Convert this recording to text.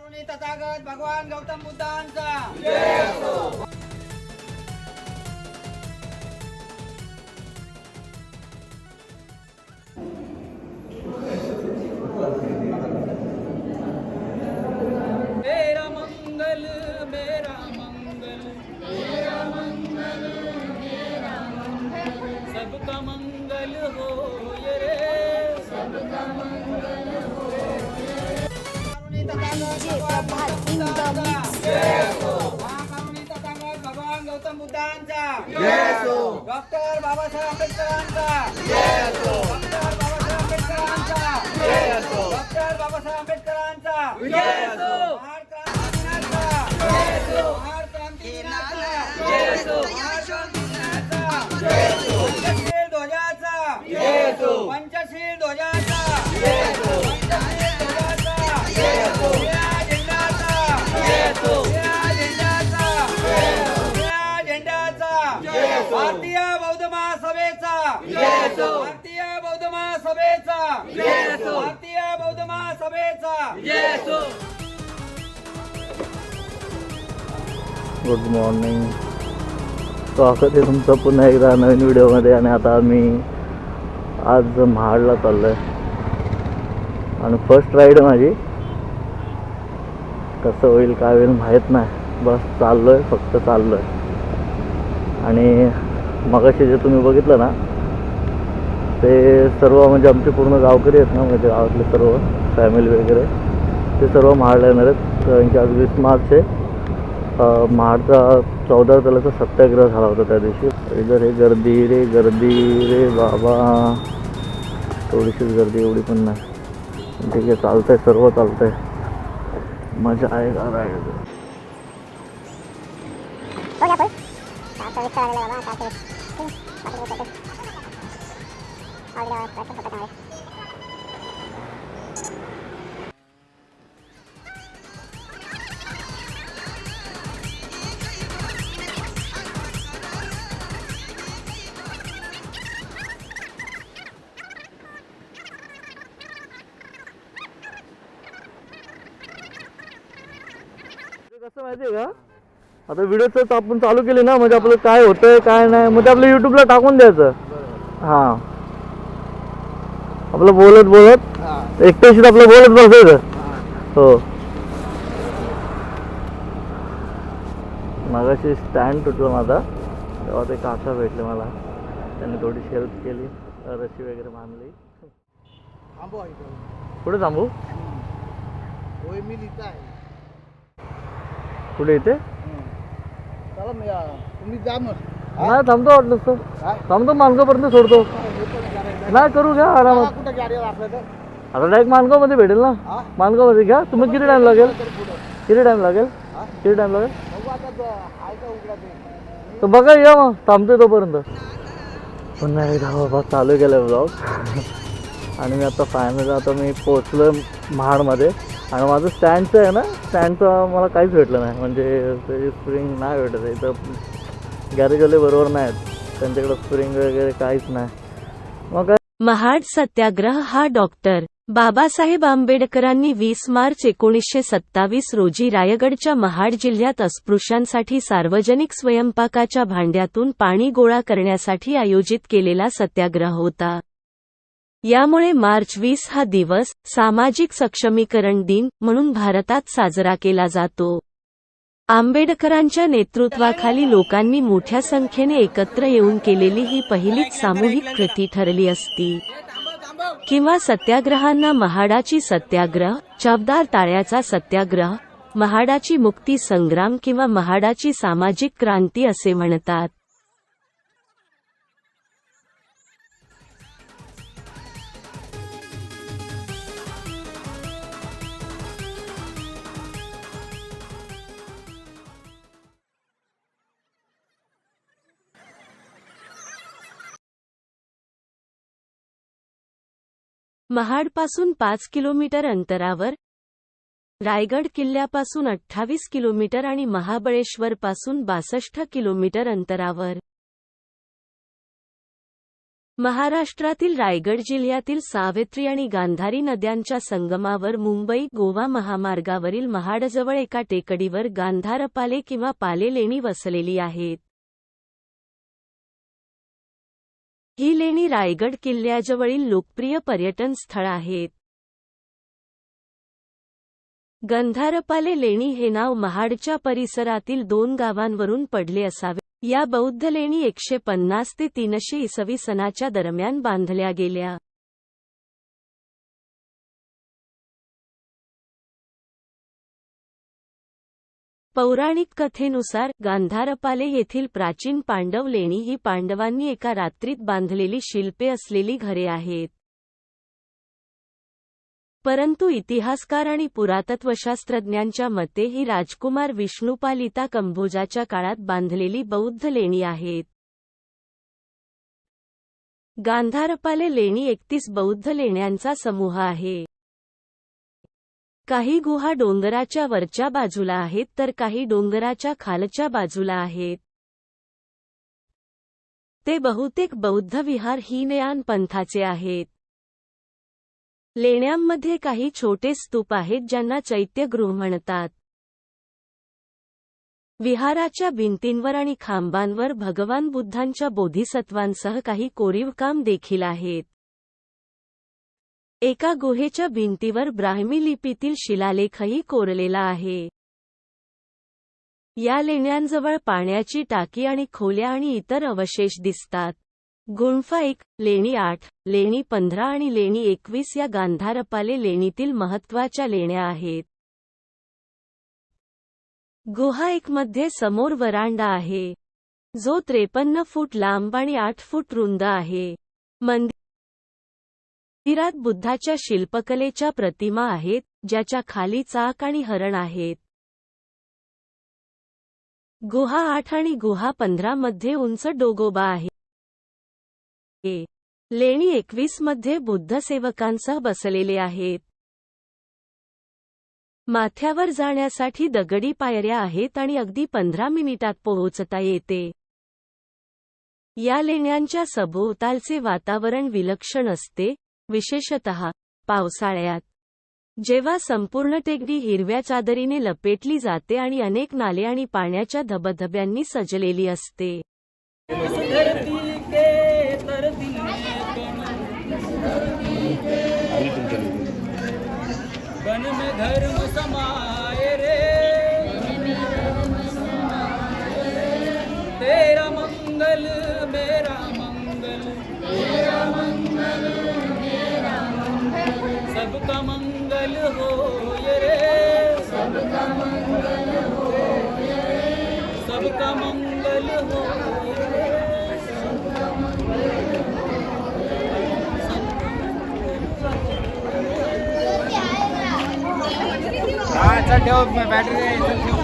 करुणी तथागत भगवान गौतम बुद्धांचा मेरा मंगल मेरा मंगल मेरा मंगल मेरा मंगल सबका मंगल हो रे सबका मंगल हो करुणी तथागत भगवान गौतम बुद्धांचा डॉक्टर बाबासाहेब आंबेडकरांचा डॉक्टर बाबासाहेब आंबेडकरांचा डॉक्टर बाबासाहेब आंबेडकरांचा महार क्रांती पंचशील ध्वजाचा पंचशील ध्वजाचा भारतीय बौद्ध महासभेचा भारतीय बौद्ध महासभेचा भारतीय बौद्ध महासभेचा गुड मॉर्निंग. स्वागत आहे तुमचं पुन्हा एकदा नवीन व्हिडिओमध्ये. आणि आता आम्ही आज महाडला चाललो आहे आणि फर्स्ट राईड माझी. कसं होईल काय होईल माहीत नाही, बस चाललो आहे, फक्त चाललो आहे. आणि मगाशी जे तुम्ही बघितलं ना ते सर्व म्हणजे आमचे पूर्ण गावकरी आहेत ना, म्हणजे गावातले सर्व फॅमिली वगैरे ते सर्व महाडला येणार आहेत. कारण आज 20 मार्च आहे. महाडचा 14 तारखेचा सत्याग्रह झाला होता त्या दिवशी. इधर हे गर्दी रे बाबा, थोडीशीच गर्दी, एवढी पण नाही. ठीक आहे, चालतंय, सर्व चालतंय, मजा आहे का राईड. कसं माहिती आहे का, आता व्हिडिओच आपण चालू केले ना, म्हणजे आपलं काय होतंय काय नाही, म्हणजे आपलं युट्यूबला टाकून द्यायचं. हां, आपलं बोलत एकट्याशीच आपलं बोलत बसायचं. हो, मगाशी स्टँड तुटलं माझा, तेव्हा ते काका भेटले मला, त्यांनी थोडीशी हेल्प केली, रशी वगैरे बांधली. कुठे थांबू? कुठे इथे तुम्ही जा मग. नाही थांबतो, वाटलं तर थांबतो, मानगावपर्यंत सोडतो. नाही करू घ्या आरामात. कुठं गाडी आपल्याला आता डायरेक्ट मानगावमध्ये भेटेल ना, मानगावमध्ये घ्या. तुम्ही किती टाइम लागेल? किती टाइम लागेल? तर बघा, या मग, थांबतोय तोपर्यंत. पुन्हा एकदा बाबा चालू केलं ब्लॉग. आणि मी आता फायनली आता मी पोचलो महाडमध्ये. आणि माझं स्टँडचं आहे ना, स्टँडचं मला काहीच भेटलं नाही, म्हणजे ते स्प्रिंग नाही भेटत आहे इथं. गॅरेजवाले बरोबर नाहीत, त्यांच्याकडं स्प्रिंग वगैरे काहीच नाही. मग काय महाड सत्याग्रह हा डॉक्टर बाबासाहेब आंबेडकरांनी 20 मार्च 1927 रोजी रायगडच्या महाड जिल्ह्यात अस्पृश्यांसाठी सार्वजनिक स्वयंपाकाच्या भांड्यातून पाणी गोळा करण्यासाठी आयोजित केलेला सत्याग्रह होता. यामुळे मार्च 20 हा दिवस सामाजिक सक्षमीकरण दिन म्हणून भारतात साजरा केला जातो. आंबेडकरांच्या नेतृत्वाखाली लोकांनी मोठ्या संख्येने एकत्र येऊन केलेली ही पहिलीच सामूहिक कृती ठरली असती. किंवा सत्याग्रहांना महाडाची सत्याग्रह, चवदार ताळ्याचा सत्याग्रह, महाडाची मुक्ती संग्राम किंवा महाडाची सामाजिक क्रांती असे म्हणतात. महाडपासून 5 किलोमीटर अंतरावर, रायगड किल्ल्यापासून 28 किलोमीटर आणि महाबळेश्वरपासून 62 किलोमीटर अंतरावर. महाराष्ट्रातील रायगड जिल्ह्यातील सावित्री आणि गांधारी नद्यांच्या संगमावर मुंबई गोवा महामार्गावरील महाडजवळ एका टेकडीवर गांधारपाले किंवा पाले लेणी वसलेली आहेत. ही लेणी रायगड किल्ल्याजवळील लोकप्रिय पर्यटन स्थळ आहेत. गांधारपाले लेणी हे नाव महाडच्या परिसरातील 2 गावांवरून पडले असावे. या बौद्ध लेणी 150 ते 300 इसवी सनाच्या दरम्यान बांधल्या गेल्या. पौराणिक कथेनुसार गांधारपाले येथील प्राचीन पांडव लेणी ही पांडवांनी एका रात्रीत बांधलेली शिल्पे असलेली घरे आहेत. परंतु इतिहासकार आणि पुरातत्वशास्त्रज्ञांच्या मते ही राजकुमार विष्णुपालिता कंभोजाच्या काळात बांधलेली बौद्ध लेणी आहेत. गांधारपाले लेणी 31 बौद्ध लेण्यांचा समूह आहे. काही गुहा डोंगराच्या वरच्या बाजूला आहेत तर काही डोंगराच्या खालच्या बाजूला आहेत. ते बहुतेक बौद्ध विहार हीनयान पंथाचे आहेत. लेण्यांमध्ये काही छोटे स्तूप आहेत ज्यांना चैत्यगृह म्हणतात. विहाराच्या भिंतींवर आणि खांबांवर भगवान बुद्धांच्या बोधिसत्वांसह काही कोरीवकाम देखील आहेत. एका गुहेच्या भिंतीवर ब्राह्मी लिपीतील शिलालेखही कोरलेला आहे. या लेण्यांजवळ पाण्याची टाकी आणि खोल्या आणि इतर अवशेष दिसतात. गुंफा 1, लेणी 8, लेणी 15 आणि लेणी 21 या गांधारपाले लेणीतील महत्त्वाच्या लेण्या आहेत. गुहा 1 मध्ये समोर वरांडा आहे, जो 53 फूट लांब आणि 8 फूट रुंद आहे. मंदिरात बुद्धाच्या शिल्पकलेच्या प्रतिमा आहेत, ज्याच्या खाली चाक आणि हरण आहेत. गुहा 8 आणि गुहा 15 मध्ये उंच डोगोबा आहे. लेणी 21 मध्ये बुद्ध सेवकांसह बसलेले आहेत. माथ्यावर जाण्यासाठी दगडी पायऱ्या आहेत आणि अगदी 15 मिनिटात पोहोचता येते. या लेण्यांच्या सभोवतालचे वातावरण विलक्षण असते, विशेषतः पावसाळ्यात, जेव्हा संपूर्ण टेकडी हिरव्या चादरीने लपेटली जाते आणि अनेक नाले आणि पाण्याच्या धबधब्यांनी सजलेली असते. बन में धर्म समाए रे, तेरा मंगल मेरा मंगल, सबका मंगल हो रे, सबका मंगल हो रे, सबका मंगल हो रे. हाँ चल ठेव, बैटरी